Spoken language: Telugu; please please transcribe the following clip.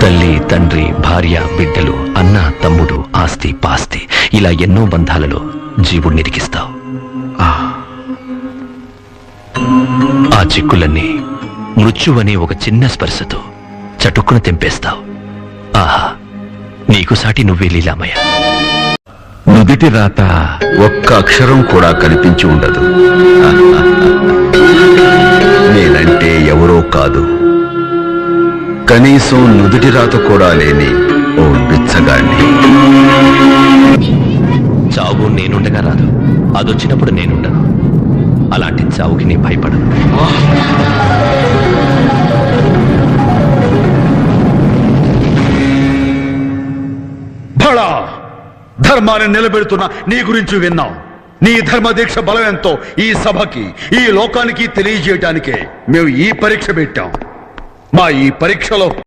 తల్లి, తండ్రి, భార్య, బిడ్డలు, అన్న, తమ్ముడు, ఆస్తి, పాస్తి, ఇలా ఎన్నో బంధాలలో జీవుడిని ఇరికిస్తావు. ఆ చిక్కులన్నీ మృత్యువనే ఒక చిన్న స్పర్శతో చటుక్కున తెంపేస్తావు. ఆహా, నీకు సాటి నువ్వే లీలామయ్య. నుదిటి రాత ఒక్క అక్షరం కూడా కనిపించి ఉండదు. నేనంటే ఎవరో కాదు, కనీసం నుదిటి రాత కూడా లేని ఓ బిచ్చగాడిని. చావు నేనుండగా రాదు, అదొచ్చినప్పుడు నేనుండను. అలాంటి చావుకి నీ భయపడను. భళా, ధర్మాన్ని నిలబెడుతున్న నీ గురించి విన్నాం. నీ ధర్మ దీక్ష బలం ఎంతో ఈ సభకి, ఈ లోకానికి తెలియజేయటానికే మేము ఈ పరీక్ష పెట్టాం. మా ఈ పరీక్షలో